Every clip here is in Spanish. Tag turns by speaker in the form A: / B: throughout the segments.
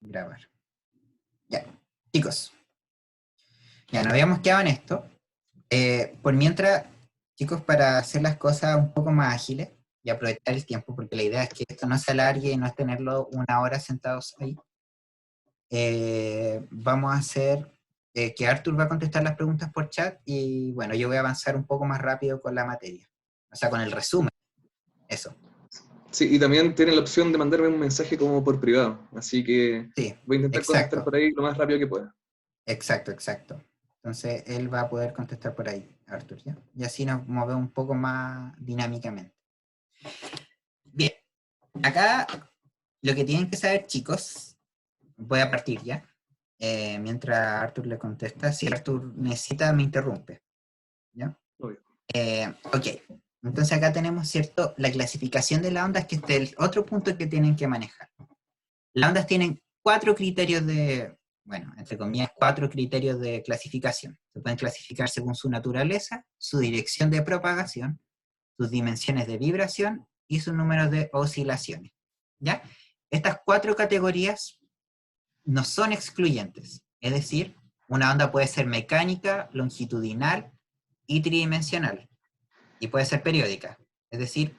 A: Grabar. Ya, chicos. Ya nos habíamos quedado en esto. Por mientras, chicos, para hacer las cosas un poco más ágiles y aprovechar el tiempo, porque la idea es que esto no se alargue y no es tenerlo una hora sentados ahí, vamos a hacer que Arthur va a contestar las preguntas por chat y bueno, yo voy a avanzar un poco más rápido con la materia. O sea, con el resumen. Eso.
B: Sí, y también tienen la opción de mandarme un mensaje como por privado, así que
A: Sí,
B: voy a intentar contestar
A: exacto.
B: por ahí lo más rápido que pueda.
A: Exacto, exacto. Entonces él va a poder contestar por ahí, Arthur, ¿ya? Y así nos movemos un poco más dinámicamente. Bien, acá lo que tienen que saber, chicos, voy a partir ya. Mientras Arthur le contesta, si Arthur necesita, me interrumpe. ¿Ya?
B: Obvio.
A: Ok, entonces acá tenemos, ¿cierto? La clasificación de las ondas, que este es el otro punto que tienen que manejar. Las ondas tienen 4 criterios de, bueno, entre comillas, 4 criterios de clasificación. Se pueden clasificar según su naturaleza, su dirección de propagación, sus dimensiones de vibración y sus números de oscilaciones. ¿Ya? Estas 4 categorías no son excluyentes, es decir, una onda puede ser mecánica, longitudinal y tridimensional, y puede ser periódica, es decir,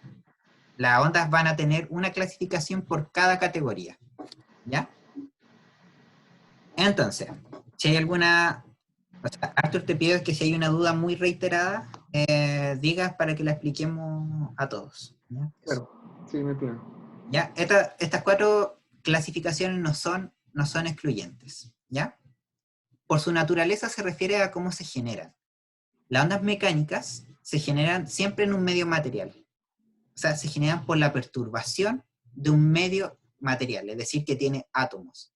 A: las ondas van a tener una clasificación por cada categoría, ¿ya? Entonces, si hay alguna, o sea, Arthur, te pido que si hay una duda muy reiterada, digas para que la expliquemos a todos, ¿ya?
B: Claro, sí, no hay problema.
A: ¿Ya? Estas 4 clasificaciones no son excluyentes, ¿ya? Por su naturaleza se refiere a cómo se generan. Las ondas mecánicas se generan siempre en un medio material. O sea, se generan por la perturbación de un medio material, es decir, que tiene átomos.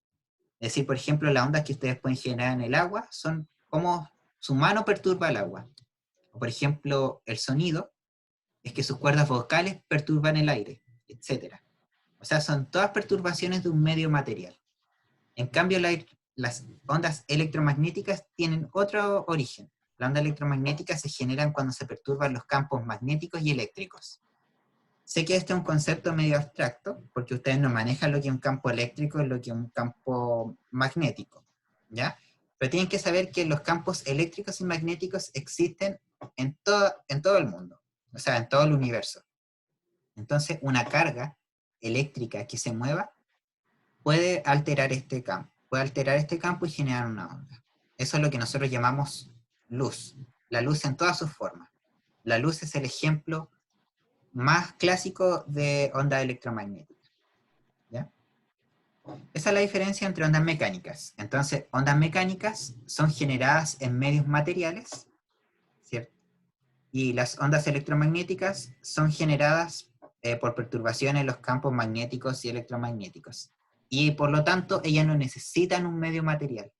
A: Es decir, por ejemplo, las ondas que ustedes pueden generar en el agua son como su mano perturba el agua. O por ejemplo, el sonido es que sus cuerdas vocales perturban el aire, etc. O sea, son todas perturbaciones de un medio material. En cambio, las ondas electromagnéticas tienen otro origen. Las ondas electromagnéticas se generan cuando se perturban los campos magnéticos y eléctricos. Sé que este es un concepto medio abstracto, porque ustedes no manejan lo que es un campo eléctrico y lo que es un campo magnético, ¿ya? Pero tienen que saber que los campos eléctricos y magnéticos existen en todo el mundo, o sea, en todo el universo. Entonces, una carga eléctrica que se mueva puede alterar este campo y generar una onda. Eso es lo que nosotros llamamos luz, la luz en todas sus formas. La luz es el ejemplo más clásico de onda electromagnética, ¿ya? Esa es la diferencia entre ondas mecánicas. Entonces, ondas mecánicas son generadas en medios materiales, ¿cierto? Y las ondas electromagnéticas son generadas por perturbaciones en los campos magnéticos y electromagnéticos. Y por lo tanto, ellas no necesitan un medio material.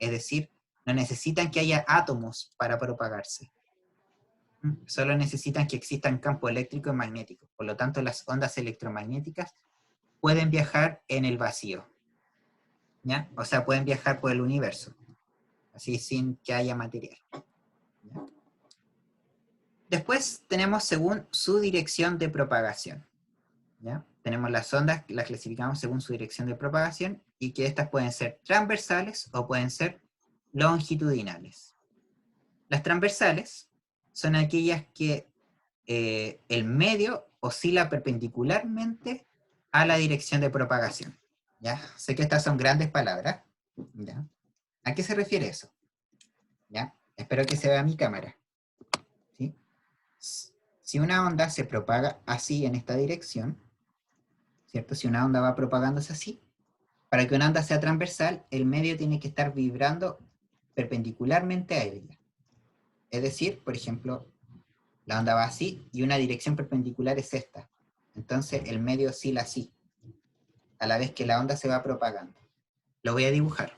A: Es decir, no necesitan que haya átomos para propagarse. Solo necesitan que existan campos eléctricos y magnéticos. Por lo tanto, las ondas electromagnéticas pueden viajar en el vacío, ¿ya? O sea, pueden viajar por el universo, así sin que haya material, ¿ya? Después tenemos según su dirección de propagación, ¿ya? Tenemos las ondas, las clasificamos según su dirección de propagación y que estas pueden ser transversales o pueden ser longitudinales. Las transversales son aquellas que el medio oscila perpendicularmente a la dirección de propagación, ¿ya? Sé que estas son grandes palabras, ¿ya? ¿A qué se refiere eso? ¿Ya? Espero que se vea mi cámara, ¿sí? Si una onda se propaga así en esta dirección, ¿cierto? Si una onda va propagándose así, para que una onda sea transversal, el medio tiene que estar vibrando perpendicularmente a ella. Es decir, por ejemplo, la onda va así y una dirección perpendicular es esta. Entonces el medio oscila así, a la vez que la onda se va propagando. Lo voy a dibujar,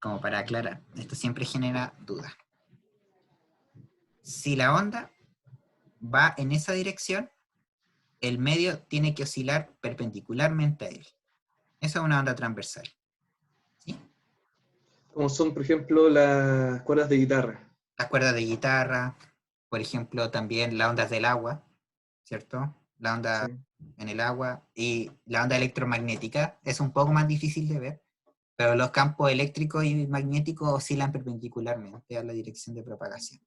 A: como para aclarar. Esto siempre genera duda. Si la onda va en esa dirección, el medio tiene que oscilar perpendicularmente a él. Esa es una onda transversal, ¿sí?
B: Como son, por ejemplo, las cuerdas de guitarra.
A: Las cuerdas de guitarra, por ejemplo, también las ondas del agua, ¿cierto? La onda
B: Sí.
A: en el agua, y la onda electromagnética es un poco más difícil de ver, pero los campos eléctricos y magnéticos oscilan perpendicularmente a la dirección de propagación.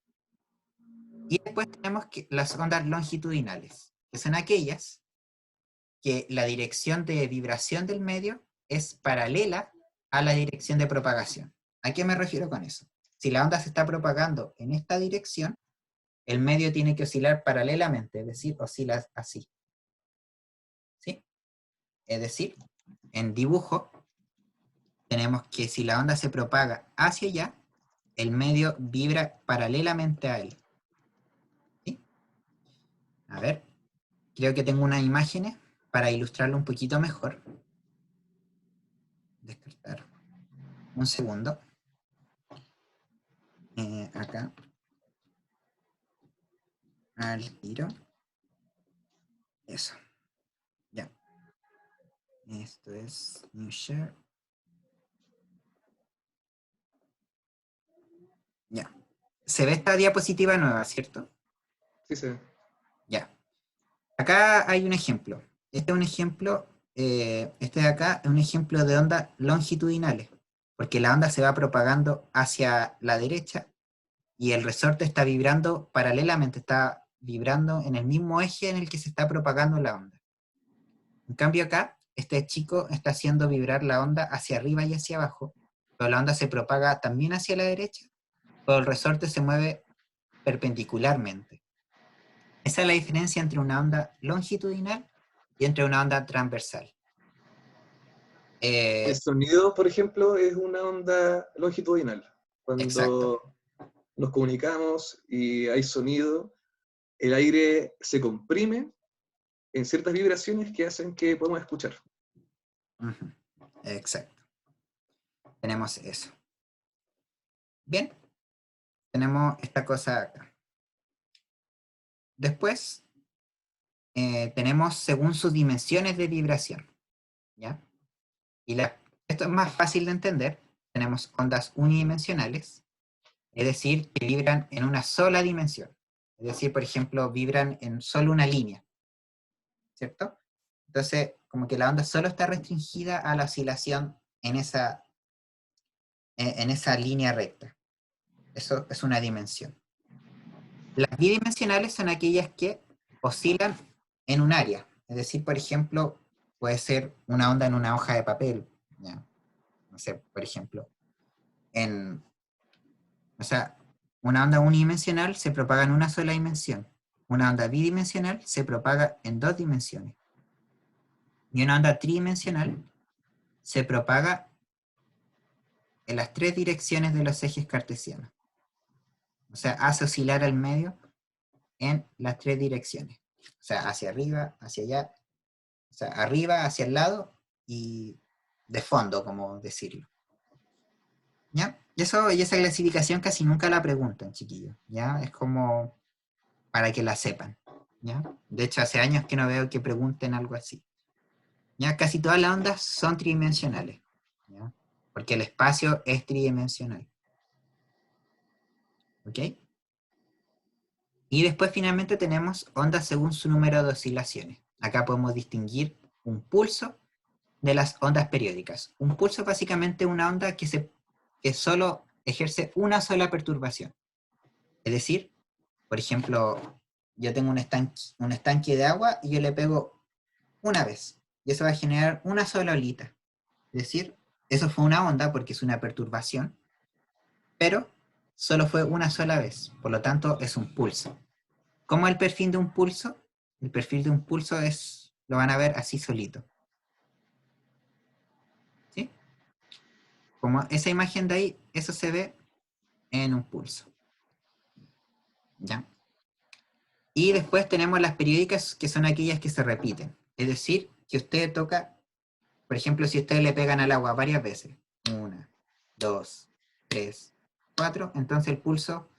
A: Y después tenemos las ondas longitudinales, que son aquellas que la dirección de vibración del medio es paralela a la dirección de propagación. ¿A qué me refiero con eso? Si la onda se está propagando en esta dirección, el medio tiene que oscilar paralelamente, es decir, oscila así. ¿Sí? Es decir, en dibujo, tenemos que si la onda se propaga hacia allá, el medio vibra paralelamente a él. ¿Sí? A ver, creo que tengo unas imágenes para ilustrarlo un poquito mejor. Descartar. Un segundo. Acá. Al tiro. Eso. Ya. Esto es New Share. Ya. Se ve esta diapositiva nueva, ¿cierto?
B: Sí, sí.
A: Ya. Acá hay un ejemplo. Este es un ejemplo, este de acá es un ejemplo de ondas longitudinales, porque la onda se va propagando hacia la derecha y el resorte está vibrando paralelamente, está vibrando en el mismo eje en el que se está propagando la onda. En cambio acá, este chico está haciendo vibrar la onda hacia arriba y hacia abajo, pero la onda se propaga también hacia la derecha, pero el resorte se mueve perpendicularmente. Esa es la diferencia entre una onda longitudinal y entre una onda transversal.
B: El sonido, por ejemplo, es una onda longitudinal.
A: Exacto.
B: Cuando nos comunicamos y hay sonido, el aire se comprime en ciertas vibraciones que hacen que podamos escuchar.
A: Uh-huh. Exacto. Tenemos eso. Bien, tenemos esta cosa acá. Después, tenemos según sus dimensiones de vibración. ¿Ya? Y esto es más fácil de entender. Tenemos ondas unidimensionales, es decir, que vibran en una sola dimensión. Es decir, por ejemplo, vibran en solo una línea. ¿Cierto? Entonces, como que la onda solo está restringida a la oscilación en esa línea recta. Eso es una dimensión. Las bidimensionales son aquellas que oscilan en un área. Es decir, por ejemplo, puede ser una onda en una hoja de papel. ¿Ya? No sé, por ejemplo. O sea, una onda unidimensional se propaga en una sola dimensión. Una onda bidimensional se propaga en dos dimensiones. Y una onda tridimensional se propaga en las tres direcciones de los ejes cartesianos. O sea, hace oscilar al medio en las tres direcciones. O sea, hacia arriba, hacia allá, o sea, arriba, hacia el lado y de fondo, como decirlo. ¿Ya? Y esa clasificación casi nunca la preguntan, chiquillos. ¿Ya? Es como para que la sepan. ¿Ya? De hecho, hace años que no veo que pregunten algo así. ¿Ya? Casi todas las ondas son tridimensionales. ¿Ya? Porque el espacio es tridimensional. ¿Ok? Y después finalmente tenemos ondas según su número de oscilaciones. Acá podemos distinguir un pulso de las ondas periódicas. Un pulso es básicamente una onda que solo ejerce una sola perturbación. Es decir, por ejemplo, yo tengo un estanque de agua y yo le pego una vez. Y eso va a generar una sola olita. Es decir, eso fue una onda porque es una perturbación, pero solo fue una sola vez. Por lo tanto, es un pulso. ¿Cómo es el perfil de un pulso? El perfil de un pulso lo van a ver así solito. ¿Sí? Como esa imagen de ahí, eso se ve en un pulso. ¿Ya? Y después tenemos las periódicas, que son aquellas que se repiten. Es decir, que usted toca, por ejemplo, si ustedes le pegan al agua varias veces, 1, 2, 3, 4, entonces el pulso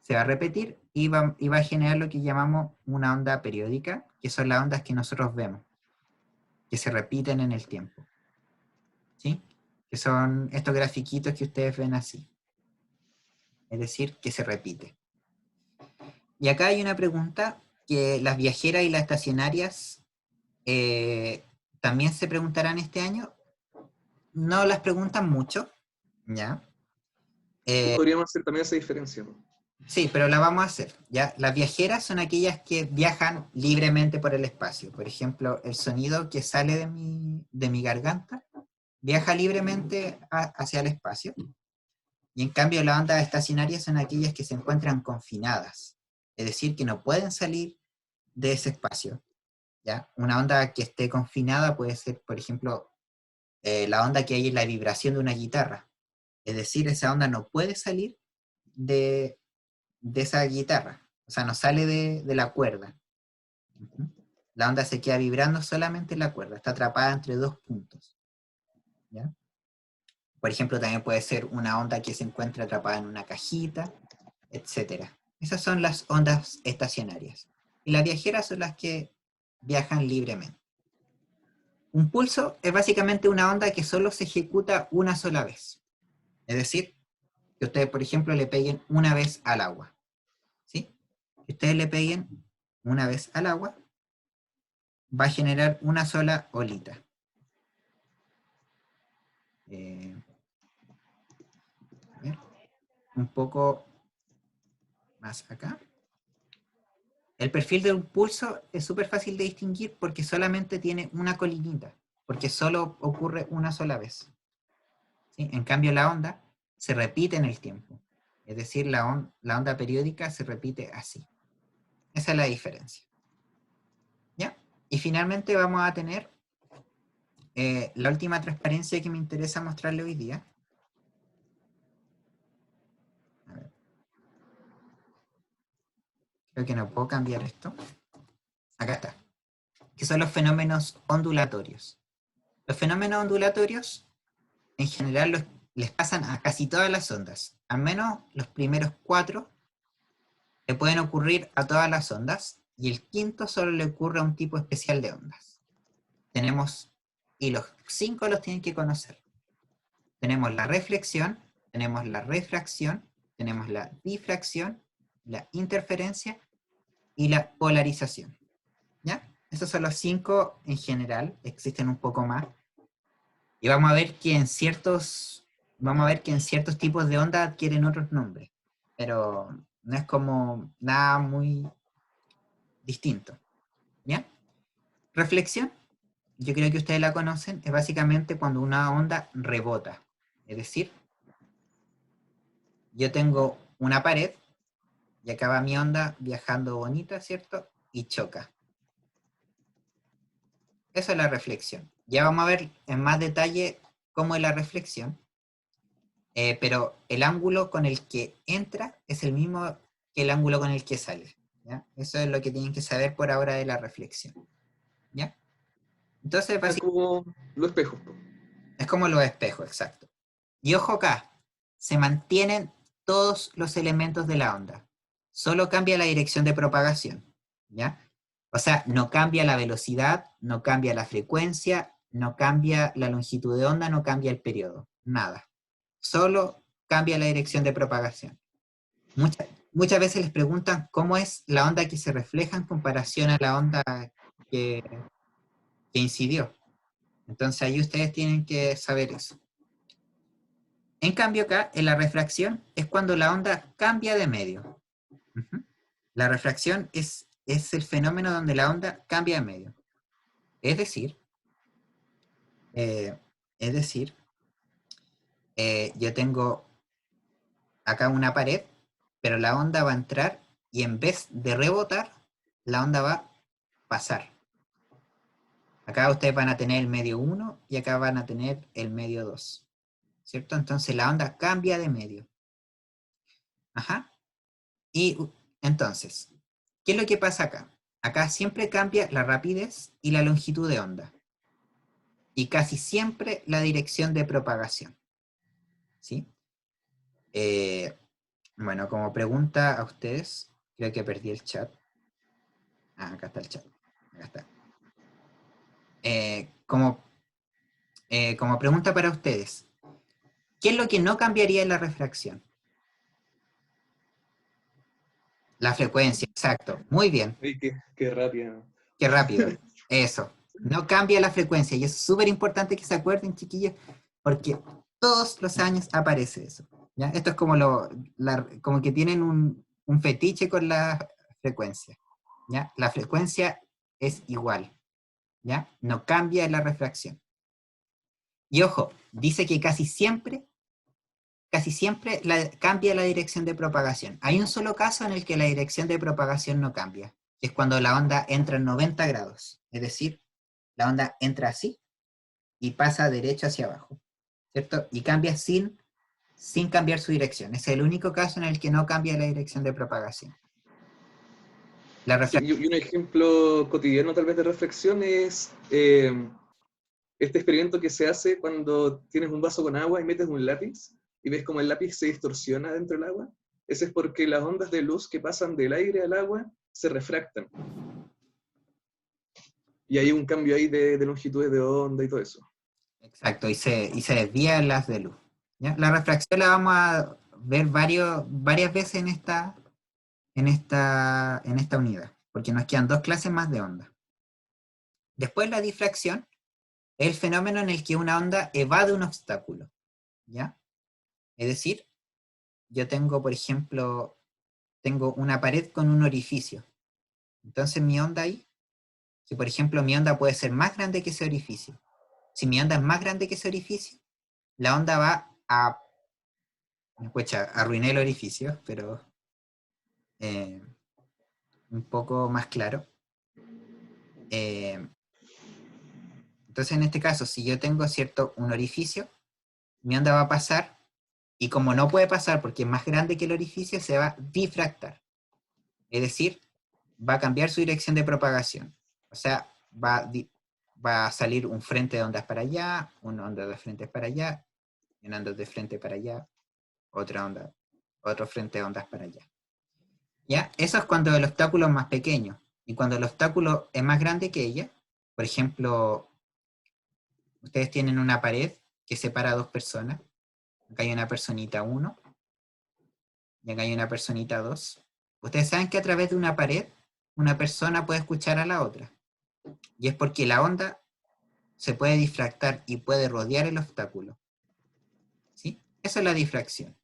A: se va a repetir y va a generar lo que llamamos una onda periódica, que son las ondas que nosotros vemos, que se repiten en el tiempo. ¿Sí? Que son estos grafiquitos que ustedes ven así. Es decir, que se repite. Y acá hay una pregunta que las viajeras y las estacionarias también se preguntarán este año. No las preguntan mucho, ¿ya?
B: Podríamos hacer también esa diferencia, ¿no?
A: Sí, pero la vamos a hacer, ¿ya? Las viajeras son aquellas que viajan libremente por el espacio. Por ejemplo, el sonido que sale de mi garganta viaja libremente hacia el espacio. Y en cambio, las ondas estacionarias son aquellas que se encuentran confinadas, es decir, que no pueden salir de ese espacio, ¿ya? Una onda que esté confinada puede ser, por ejemplo, la onda que hay en la vibración de una guitarra. Es decir, esa onda no puede salir de, de esa guitarra, o sea, no sale de la cuerda. La onda se queda vibrando solamente en la cuerda, está atrapada entre dos puntos, ¿ya? Por ejemplo, también puede ser una onda que se encuentra atrapada en una cajita, etcétera. Esas son las ondas estacionarias. Y las viajeras son las que viajan libremente. Un pulso es básicamente una onda que solo se ejecuta una sola vez. Es decir, que ustedes, por ejemplo, le peguen una vez al agua. ¿Sí? Que ustedes le peguen una vez al agua, va a generar una sola olita. A ver, un poco más acá. El perfil de un pulso es súper fácil de distinguir porque solamente tiene una colinita, porque solo ocurre una sola vez. ¿Sí? En cambio, la onda se repite en el tiempo. Es decir, la onda periódica se repite así. Esa es la diferencia. ¿Ya? Y finalmente vamos a tener la última transparencia que me interesa mostrarle hoy día. A ver. Creo que no puedo cambiar esto. Acá está. Que son los fenómenos ondulatorios. Los fenómenos ondulatorios, en general, les pasan a casi todas las ondas. Al menos los primeros 4 le pueden ocurrir a todas las ondas, y el quinto solo le ocurre a un tipo especial de ondas. Tenemos, y los 5 los tienen que conocer. Tenemos la reflexión, tenemos la refracción, tenemos la difracción, la interferencia y la polarización. ¿Ya? Esos son los 5 en general, existen un poco más. Y vamos a ver que en ciertos tipos de onda adquieren otros nombres, pero no es como nada muy distinto. ¿Ya? Reflexión, yo creo que ustedes la conocen, es básicamente cuando una onda rebota. Es decir, yo tengo una pared y acá va mi onda viajando bonita, ¿cierto? Y choca. Eso es la reflexión. Ya vamos a ver en más detalle cómo es la reflexión, pero el ángulo con el que entra es el mismo que el ángulo con el que sale. ¿Ya? Eso es lo que tienen que saber por ahora de la reflexión. ¿Ya? Entonces,
B: Es como los espejos, po.
A: es como los espejos, exacto. Y ojo acá, se mantienen todos los elementos de la onda. Solo cambia la dirección de propagación. ¿Ya? O sea, no cambia la velocidad, no cambia la frecuencia, no cambia la longitud de onda, no cambia el periodo. Nada. Solo cambia la dirección de propagación. Muchas veces les preguntan cómo es la onda que se refleja en comparación a la onda que, que incidió. Entonces ahí ustedes tienen que saber eso. En cambio acá, en la refracción, es cuando la onda cambia de medio. La refracción es el fenómeno donde la onda cambia de medio. Es decir, eh, es decir, yo tengo acá una pared, pero la onda va a entrar y en vez de rebotar, la onda va a pasar. Acá ustedes van a tener el medio 1 y acá van a tener el medio 2. ¿Cierto? Entonces la onda cambia de medio. Ajá. Y entonces, ¿qué es lo que pasa acá? Acá siempre cambia la rapidez y la longitud de onda. Y casi siempre la dirección de propagación. ¿Sí? Bueno, como pregunta a ustedes, creo que perdí el chat. Ah, acá está el chat. Acá está. Como pregunta para ustedes, ¿qué es lo que no cambiaría en la refracción? La frecuencia, exacto. Muy bien.
B: Ay, qué rápido.
A: Qué rápido. Eso. No cambia la frecuencia, y es súper importante que se acuerden, chiquillos, porque todos los años aparece eso. ¿Ya? Esto es como, como que tienen un fetiche con la frecuencia. ¿Ya? La frecuencia es igual, ¿ya? No cambia la refracción. Y ojo, dice que casi siempre cambia la dirección de propagación. Hay un solo caso en el que la dirección de propagación no cambia, que es cuando la onda entra en 90 grados. Es decir, la onda entra así y pasa derecho hacia abajo, ¿cierto? Y cambia sin cambiar su dirección. Es el único caso en el que no cambia la dirección de propagación. La
B: Sí,
A: refracción.
B: y un ejemplo cotidiano tal vez de reflexión es este experimento que se hace cuando tienes un vaso con agua y metes un lápiz y ves como el lápiz se distorsiona dentro del agua. Ese es porque las ondas de luz que pasan del aire al agua se refractan. Y hay un cambio ahí de longitudes de onda y todo eso.
A: Exacto, y se desvían las de luz. ¿Ya? La refracción la vamos a ver varias veces en esta unidad, porque nos quedan 2 clases más de onda. Después la difracción es el fenómeno en el que una onda evade un obstáculo, ¿ya? Es decir, yo tengo, por ejemplo, tengo una pared con un orificio. Entonces mi onda ahí, si por ejemplo mi onda puede ser más grande que ese orificio. Si mi onda es más grande que ese orificio, la onda va a... Pucha, arruiné el orificio, pero eh, un poco más claro. Entonces en este caso, si yo tengo un orificio, mi onda va a pasar, y como no puede pasar porque es más grande que el orificio, se va a difractar. Es decir, va a cambiar su dirección de propagación. O sea, va a salir un frente de ondas para allá, una onda de frente para allá, una onda de frente para allá, otro frente de ondas para allá. ¿Ya? Eso es cuando el obstáculo es más pequeño. Y cuando el obstáculo es más grande que ella, por ejemplo, ustedes tienen una pared que separa a 2 personas. Acá hay una personita 1 y acá hay una personita 2. Ustedes saben que a través de una pared, una persona puede escuchar a la otra. Y es porque la onda se puede difractar y puede rodear el obstáculo. ¿Sí? Esa es la difracción.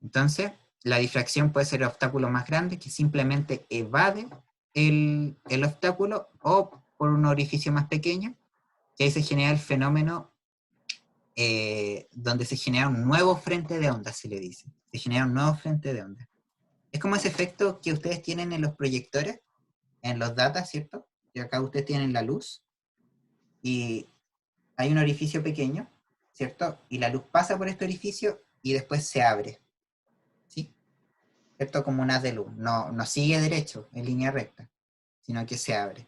A: Entonces, la difracción puede ser el obstáculo más grande que simplemente evade el obstáculo, o por un orificio más pequeño, que ahí se genera el fenómeno donde se genera un nuevo frente de onda, se le dice. Se genera un nuevo frente de onda. Es como ese efecto que ustedes tienen en los proyectores, en los datas, ¿cierto? Y acá ustedes tienen la luz y hay un orificio pequeño, ¿cierto? Y la luz pasa por este orificio y después se abre, ¿sí? ¿Cierto? Como un haz de luz. No sigue derecho, en línea recta, sino que se abre.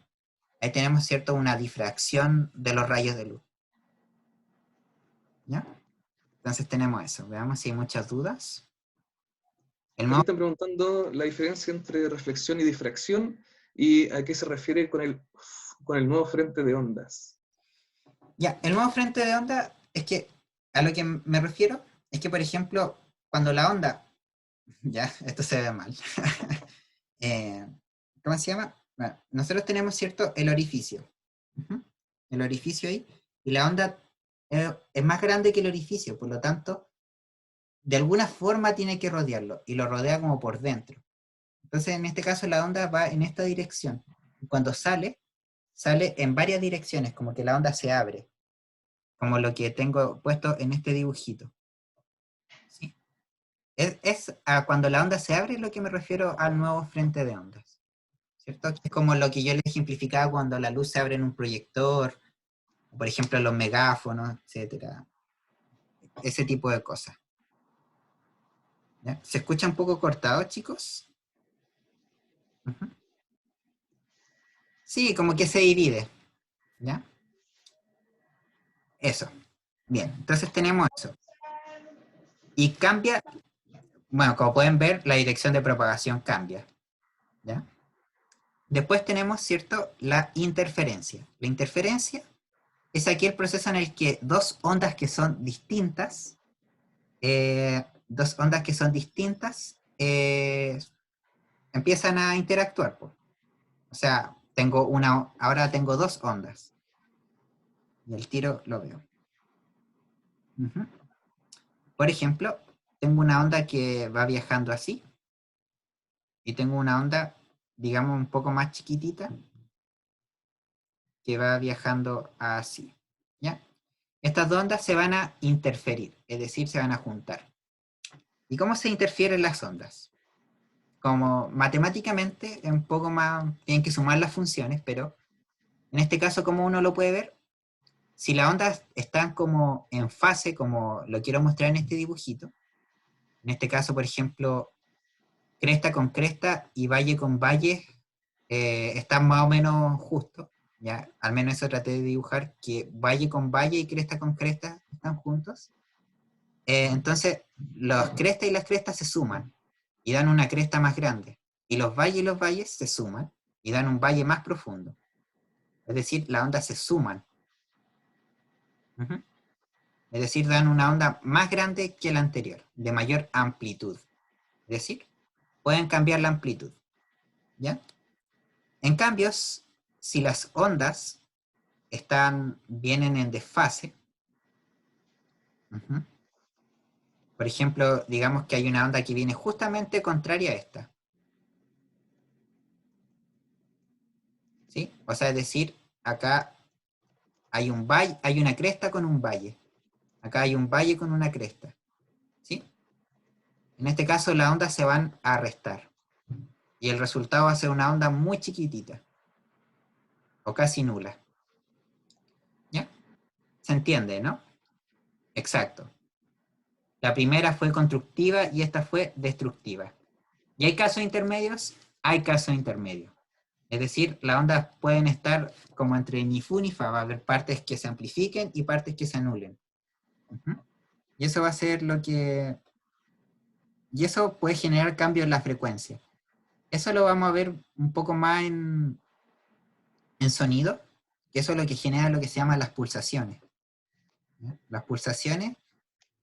A: Ahí tenemos, ¿cierto? Una difracción de los rayos de luz. ¿Ya? Entonces tenemos eso. Veamos si hay muchas dudas.
B: Aquí están preguntando la diferencia entre reflexión y difracción y a qué se refiere con el nuevo frente de ondas.
A: Ya, el nuevo frente de onda es que, a lo que me refiero, es que, por ejemplo, cuando la onda, ya, esto se ve mal, ¿cómo se llama? Bueno, nosotros tenemos, ¿cierto?, el orificio. El orificio ahí, y la onda es más grande que el orificio, por lo tanto, de alguna forma tiene que rodearlo, y lo rodea como por dentro. Entonces, en este caso, la onda va en esta dirección. Y cuando sale en varias direcciones, como que la onda se abre, como lo que tengo puesto en este dibujito. ¿Sí? Es a cuando la onda se abre lo que me refiero al nuevo frente de ondas, ¿cierto? Es como lo que yo le ejemplificaba cuando la luz se abre en un proyector, por ejemplo, los megáfonos, etcétera. Ese tipo de cosas. ¿Ya? ¿Se escucha un poco cortado, chicos? Uh-huh. Sí, como que se divide. ¿Ya? Eso. Bien, entonces tenemos eso. Y cambia, bueno, como pueden ver, la dirección de propagación cambia. ¿Ya? Después tenemos, ¿cierto?, la interferencia. La interferencia es aquí el proceso en el que dos ondas que son distintas, empiezan a interactuar. O sea, ahora tengo dos ondas. Y el tiro lo veo. Ujú. Por ejemplo, tengo una onda que va viajando así. Y tengo una onda, digamos, un poco más chiquitita, que va viajando así. ¿Ya? Estas dos ondas se van a interferir, es decir, se van a juntar. ¿Y cómo se interfieren las ondas? Como matemáticamente, es un poco más, tienen que sumar las funciones, pero en este caso, como uno lo puede ver, si las ondas están como en fase, como lo quiero mostrar en este dibujito, en este caso, por ejemplo, cresta con cresta y valle con valle, están más o menos justos, ¿ya? Al menos eso traté de dibujar, que valle con valle y cresta con cresta están juntos. Entonces, las crestas y las crestas se suman y dan una cresta más grande. Y los valles se suman y dan un valle más profundo. Es decir, las ondas se suman. Uh-huh. Es decir, dan una onda más grande que la anterior, de mayor amplitud. Es decir, pueden cambiar la amplitud. ¿Ya? En cambio, si las ondas vienen en desfase, uh-huh. Por ejemplo, digamos que hay una onda que viene justamente contraria a esta. ¿Sí? O sea, es decir, acá hay un valle, hay una cresta con un valle. Acá hay un valle con una cresta. ¿Sí? En este caso las ondas se van a restar. Y el resultado va a ser una onda muy chiquitita. O casi nula. ¿Ya? ¿Se entiende, no? Exacto. La primera fue constructiva y esta fue destructiva. ¿Y hay casos intermedios? Hay casos intermedios. Es decir, las ondas pueden estar como entre ni fu ni fa. Va a haber partes que se amplifiquen y partes que se anulen. Uh-huh. Y eso va a ser lo que... Y eso puede generar cambios en la frecuencia. Eso lo vamos a ver un poco más en sonido, que eso es lo que genera lo que se llama las pulsaciones. ¿Ya? Las pulsaciones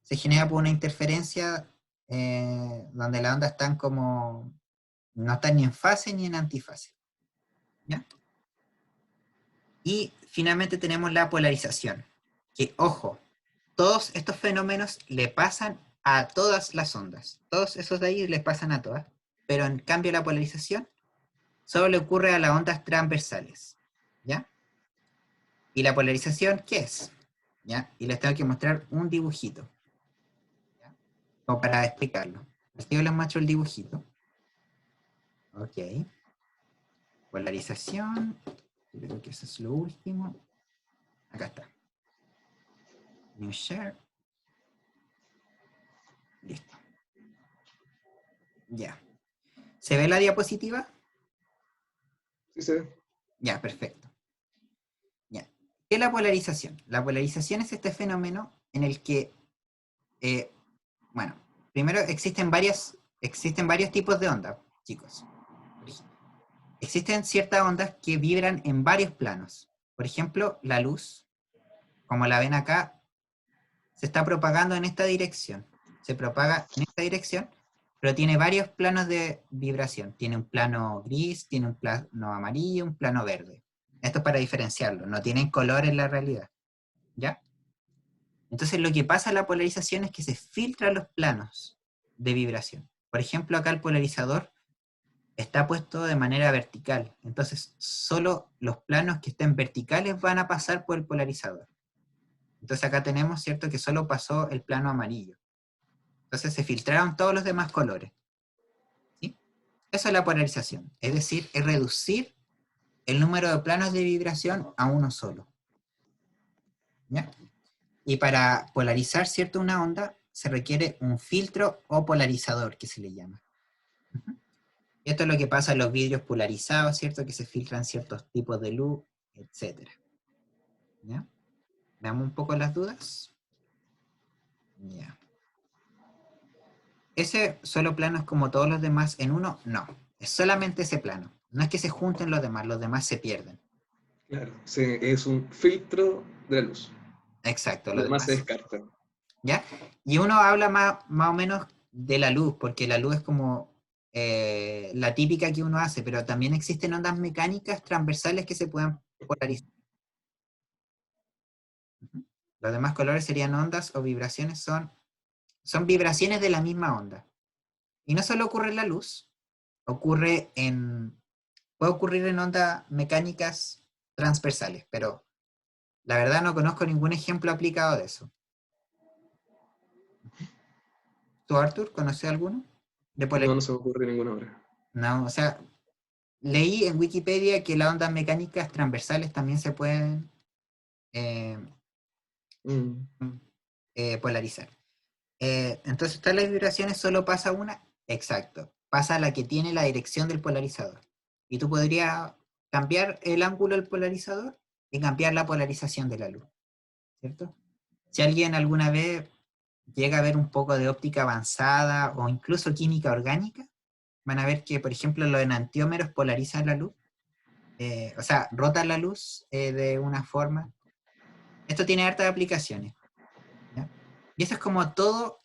A: se generan por una interferencia donde las ondas están como... no están ni en fase ni en antifase. ¿Ya? Y finalmente tenemos la polarización, que, ojo, todos estos fenómenos le pasan a todas las ondas. Todos esos de ahí les pasan a todas, pero en cambio la polarización solo le ocurre a las ondas transversales. ¿Ya? ¿Y la polarización qué es? ¿Ya? Y les tengo que mostrar un dibujito, ¿ya? Como para explicarlo. Aquí les muestro el dibujito. Ok. Polarización. Creo que eso es lo último. Acá está. New Share. Listo. Ya. ¿Se ve la diapositiva?
B: Sí, se ve.
A: Ya, perfecto. Ya. ¿Qué es la polarización? La polarización es este fenómeno en el que, bueno, primero existen varios tipos de ondas, chicos. Existen ciertas ondas que vibran en varios planos. Por ejemplo, la luz, como la ven acá, se está propagando en esta dirección. Se propaga en esta dirección, pero tiene varios planos de vibración. Tiene un plano gris, tiene un plano amarillo, un plano verde. Esto es para diferenciarlo, no tienen color en la realidad. ¿Ya? Entonces lo que pasa en la polarización es que se filtran los planos de vibración. Por ejemplo, acá el polarizador está puesto de manera vertical. Entonces, solo los planos que estén verticales van a pasar por el polarizador. Entonces acá tenemos, ¿cierto?, que solo pasó el plano amarillo. Entonces se filtraron todos los demás colores. ¿Sí? Eso es la polarización. Es decir, es reducir el número de planos de vibración a uno solo. ¿Ya? Y para polarizar, ¿cierto?, una onda, se requiere un filtro o polarizador, que se le llama. Y esto es lo que pasa en los vidrios polarizados, ¿cierto?, que se filtran ciertos tipos de luz, etc. ¿Ya? Veamos un poco las dudas. Ya. ¿Ese solo plano es como todos los demás en uno? No, es solamente ese plano. No es que se junten los demás se pierden.
B: Claro, es un filtro de la luz.
A: Exacto,
B: Los
A: los
B: demás se
A: demás.
B: descartan.
A: ¿Ya? Y uno habla más o menos de la luz, porque la luz es como la típica que uno hace, pero también existen ondas mecánicas transversales que se pueden polarizar. Los demás colores serían ondas o vibraciones, son vibraciones de la misma onda. Y no solo ocurre en la luz, puede ocurrir en ondas mecánicas transversales, pero la verdad no conozco ningún ejemplo aplicado de eso. ¿Tú, Arthur, conoces alguno? De
B: No, no se me ocurre ninguna hora.
A: No, o sea, leí en Wikipedia que las ondas mecánicas transversales también se pueden eh, polarizar. Entonces, ¿todas las vibraciones solo pasa una? Exacto. Pasa la que tiene la dirección del polarizador. Y tú podrías cambiar el ángulo del polarizador y cambiar la polarización de la luz. ¿Cierto? Si alguien alguna vez llega a ver un poco de óptica avanzada o incluso química orgánica, van a ver que, por ejemplo, los enantiómeros polarizan la luz. O sea, rotan la luz de una forma. Esto tiene hartas aplicaciones. ¿Ya? Y eso es como todo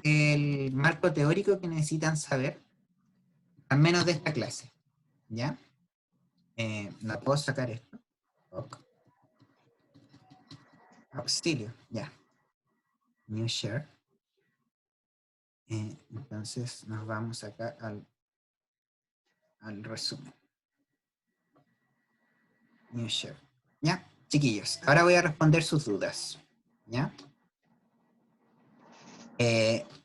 A: el marco teórico que necesitan saber, al menos de esta clase. ¿Ya? ¿La puedo sacar esto? Ok. Auxilio, ya. New share. Entonces nos vamos acá al resumen. New share. ¿Ya? Chiquillos, ahora voy a responder sus dudas. ¿Ya?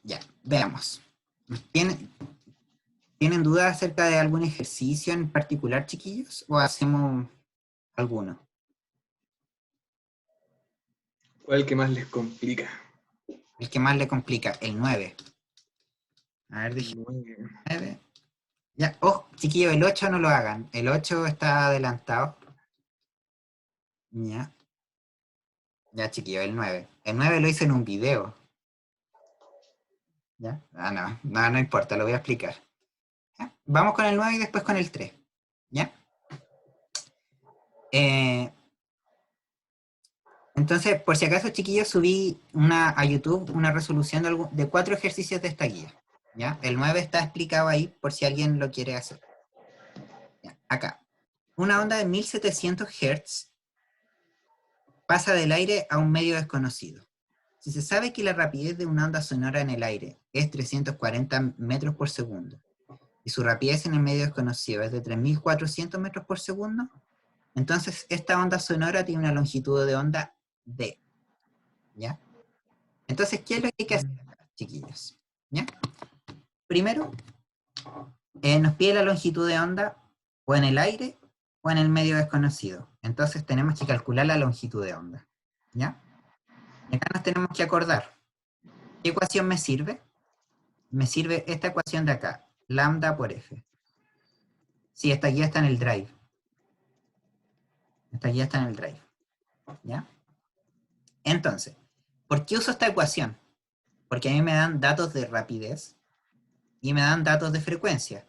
A: Ya, veamos. ¿Tienen dudas acerca de algún ejercicio en particular, chiquillos? ¿O hacemos alguno?
B: ¿Cuál es el que más les complica?
A: El que más le complica, el 9. A ver, dije 9. Ya, oh, chiquillos, el 8 no lo hagan. El 8 está adelantado. Ya. Ya, chiquillos, el 9. El 9 lo hice en un video. ¿Ya? No importa, lo voy a explicar. ¿Ya? Vamos con el 9 y después con el 3. ¿Ya? Entonces, por si acaso, chiquillos, subí a YouTube una resolución de 4 ejercicios de esta guía. ¿Ya? El 9 está explicado ahí por si alguien lo quiere hacer. ¿Ya? Acá. Una onda de 1700 Hz pasa del aire a un medio desconocido. Si se sabe que la rapidez de una onda sonora en el aire es 340 metros por segundo y su rapidez en el medio desconocido es de 3400 metros por segundo, entonces esta onda sonora tiene una longitud de onda d. ¿Ya? Entonces, ¿qué es lo que hay que hacer acá, chiquillos? ¿Ya? Primero, nos pide la longitud de onda o en el aire o en el medio desconocido. Entonces tenemos que calcular la longitud de onda. ¿Ya? Y acá nos tenemos que acordar. ¿Qué ecuación me sirve? Me sirve esta ecuación de acá, lambda por f. Sí, esta guía está en el drive. Esta guía está en el drive. ¿Ya? Entonces, ¿por qué uso esta ecuación? Porque a mí me dan datos de rapidez y me dan datos de frecuencia.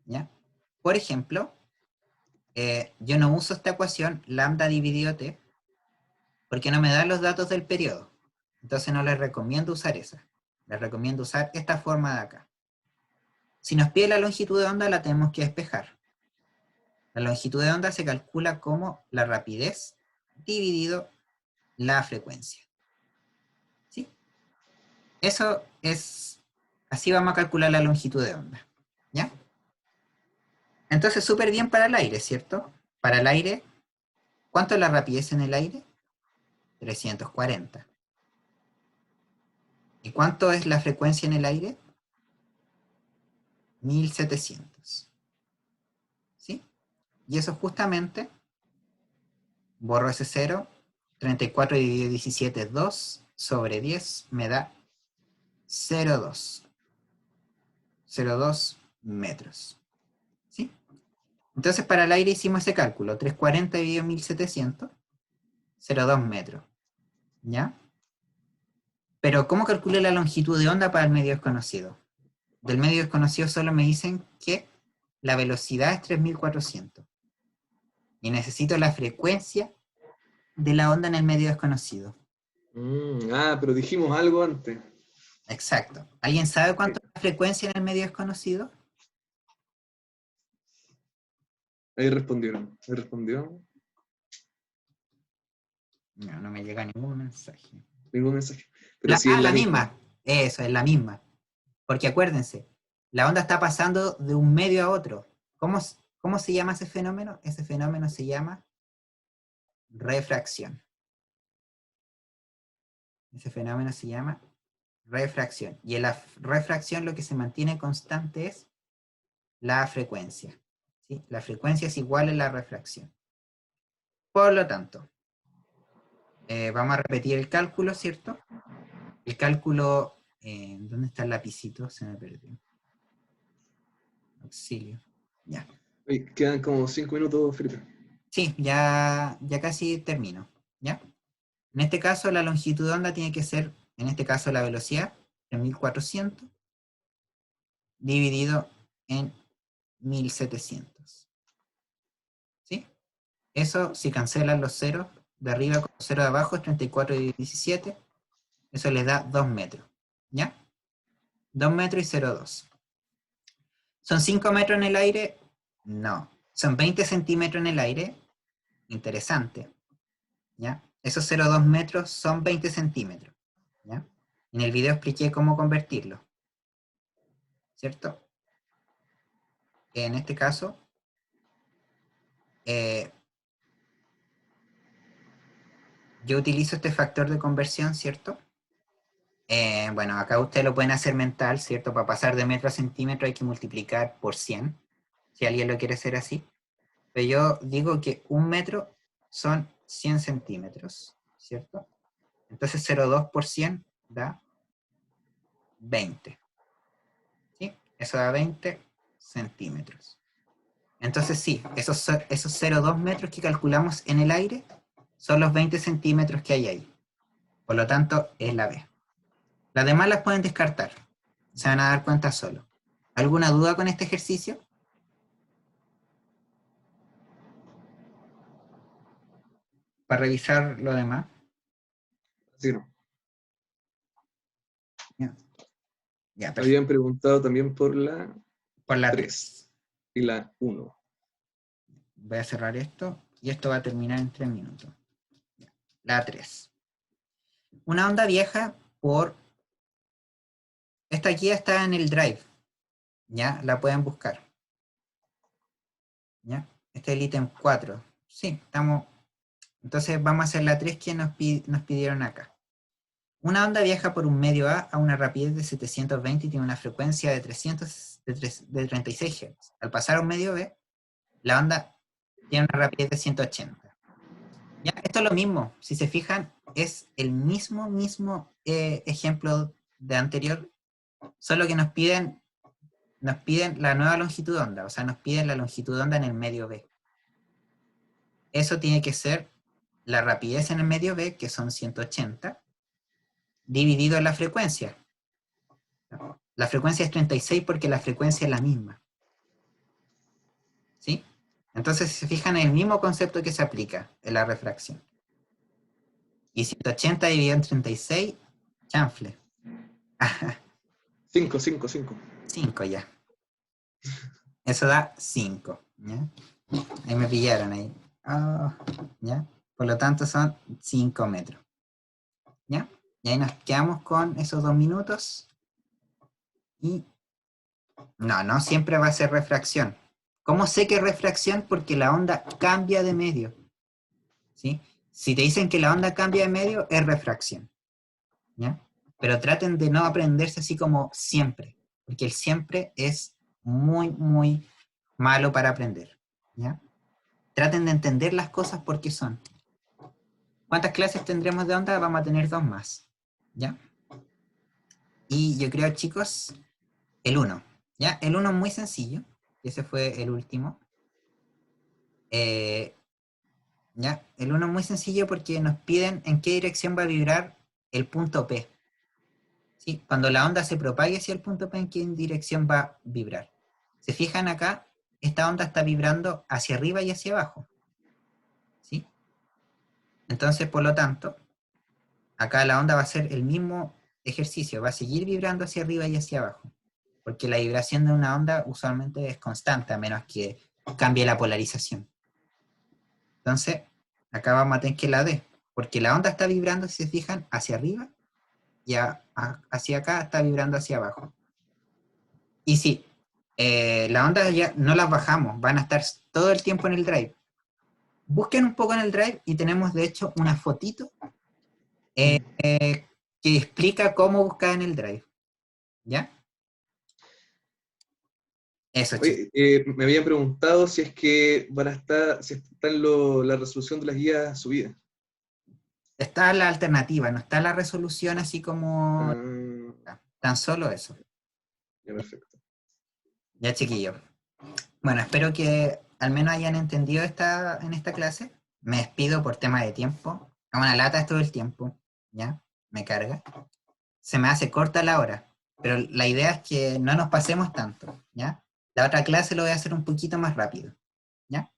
A: ¿Ya? Por ejemplo, yo no uso esta ecuación, lambda dividido t, porque no me dan los datos del periodo. Entonces no les recomiendo usar esa. Les recomiendo usar esta forma de acá. Si nos pide la longitud de onda, la tenemos que despejar. La longitud de onda se calcula como la rapidez dividido la frecuencia. ¿Sí? Eso es... Así vamos a calcular la longitud de onda. ¿Ya? Entonces, súper bien para el aire, ¿cierto? Para el aire, ¿cuánto es la rapidez en el aire? 340. ¿Y cuánto es la frecuencia en el aire? 1700. ¿Sí? Y eso justamente, borro ese 0, 34 dividido 17 es 2, sobre 10 me da 0,2. 0,2 metros. ¿Sí? Entonces para el aire hicimos ese cálculo, 340 dividido 1700, 0,2 metros. ¿Ya? Pero ¿cómo calculé la longitud de onda para el medio desconocido? Del medio desconocido solo me dicen que la velocidad es 3400. Y necesito la frecuencia de la onda en el medio desconocido.
B: Pero dijimos algo antes.
A: Exacto. ¿Alguien sabe cuánto es la frecuencia en el medio desconocido?
B: Ahí respondieron. Ahí respondió.
A: No, no me llega ningún mensaje.
B: Ningún mensaje. Pero sí es la
A: La
B: misma.
A: misma. Eso, es la misma. Porque acuérdense, la onda está pasando de un medio a otro. ¿Cómo se llama ese fenómeno? Ese fenómeno se llama refracción. Ese fenómeno se llama refracción. Y en la refracción lo que se mantiene constante es la frecuencia. ¿Sí? La frecuencia es igual a la refracción. Por lo tanto, vamos a repetir el cálculo, ¿cierto? El cálculo, ¿dónde está el lapicito? Se me perdió. Auxilio. Ya.
B: Oye, quedan como 5 minutos, Felipe.
A: Sí, ya casi termino. ¿Ya? En este caso, la longitud de onda tiene que ser, en este caso, la velocidad, 3400, dividido en 1700. ¿Sí? Eso, si cancelan los ceros de arriba con los ceros de abajo, es 34 y 17. Eso les da 2 metros. ¿Ya? 2 metros y 0,2. ¿Son 5 metros en el aire? No. ¿Son 20 centímetros en el aire? Interesante. ¿Ya? Esos 0,2 metros son 20 centímetros. ¿Ya? En el video expliqué cómo convertirlo. ¿Cierto? En este caso, yo utilizo este factor de conversión, ¿cierto? Bueno, acá ustedes lo pueden hacer mental, ¿cierto? Para pasar de metro a centímetro hay que multiplicar por 100, si alguien lo quiere hacer así. Pero yo digo que 1 metro son 100 centímetros, ¿cierto? Entonces 0,2 por 100 da 20. ¿Sí? Eso da 20 centímetros. Entonces sí, esos 0,2 metros que calculamos en el aire son los 20 centímetros que hay ahí. Por lo tanto, es la B. Las demás las pueden descartar. Se van a dar cuenta solo. ¿Alguna duda con este ejercicio? Para revisar lo demás.
B: Sí, no.
A: Ya, ya, perfecto.
B: Habían preguntado también por la
A: Por la
B: 3 y la 1.
A: Voy a cerrar esto y esto va a terminar en 3 minutos. La 3. Una onda viaja por... Esta guía está en el Drive. ¿Ya? La pueden buscar. ¿Ya? Este es el ítem 4. Sí, estamos... Entonces vamos a hacer la 3 que nos pidieron acá. Una onda viaja por un medio A una rapidez de 720 y tiene una frecuencia de 36 Hz. Al pasar a un medio B, la onda tiene una rapidez de 180. ¿Ya? Esto es lo mismo. Si se fijan, es el mismo ejemplo de anterior, solo que nos piden la nueva longitud de onda, o sea, nos piden la longitud de onda en el medio B. Eso tiene que ser la rapidez en el medio B, que son 180, dividido en la frecuencia. La frecuencia es 36 porque la frecuencia es la misma. ¿Sí? Entonces, si se fijan en el mismo concepto que se aplica en la refracción. Y 180 dividido en 36, chanfle.
B: 5, 5, 5.
A: 5 ya. Eso da 5. ¿Ya? Ahí me pillaron ahí. Oh, ¿ya? Por lo tanto son 5 metros. ¿Ya? Y ahí nos quedamos con esos 2 minutos. Y no siempre va a ser refracción. ¿Cómo sé que es refracción? Porque la onda cambia de medio. ¿Sí? Si te dicen que la onda cambia de medio, es refracción. ¿Ya? Pero traten de no aprenderse así como siempre, porque el siempre es muy, muy malo para aprender. ¿Ya? Traten de entender las cosas porque son. ¿Cuántas clases tendremos de onda? Vamos a tener 2 más. ¿Ya? Y yo creo, chicos, el 1. ¿Ya? El 1 es muy sencillo. Ese fue el último. ¿Ya? El 1 es muy sencillo porque nos piden en qué dirección va a vibrar el punto P. ¿Sí? Cuando la onda se propague hacia el punto P, ¿en qué dirección va a vibrar? ¿Se fijan acá? Esta onda está vibrando hacia arriba y hacia abajo. ¿Sí? Entonces, por lo tanto, acá la onda va a ser el mismo ejercicio va a seguir vibrando hacia arriba y hacia abajo, porque la vibración de una onda usualmente es constante, a menos que cambie la polarización. Entonces, acá vamos a tener que la D, porque la onda está vibrando, si se fijan, hacia arriba, y hacia acá está vibrando hacia abajo. Y sí, la onda ya no las bajamos, van a estar todo el tiempo en el drive. Busquen un poco en el drive y tenemos de hecho una fotito que explica cómo buscar en el drive. ¿Ya? Eso, chicos.
B: Oye, me habían preguntado si es que van a estar, si está en la resolución de las guías subidas.
A: Está la alternativa, no está la resolución así como
B: Ah,
A: tan solo eso.
B: ya, perfecto.
A: Ya, chiquillos. Bueno, espero que al menos hayan entendido en esta clase. Me despido por tema de tiempo. Es una lata todo el tiempo. ¿Ya? Me carga. Se me hace corta la hora. Pero la idea es que no nos pasemos tanto. ¿Ya? La otra clase lo voy a hacer un poquito más rápido. ¿Ya?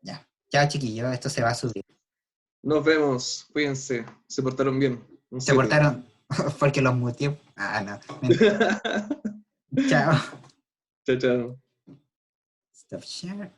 A: Ya. Chao, chiquillos. Esto se va a subir.
B: Nos vemos, cuídense, se portaron bien. Un
A: Se
B: 7.
A: portaron porque los muteé. Ah, no. Chao.
B: Chao, chao.
A: Stop share.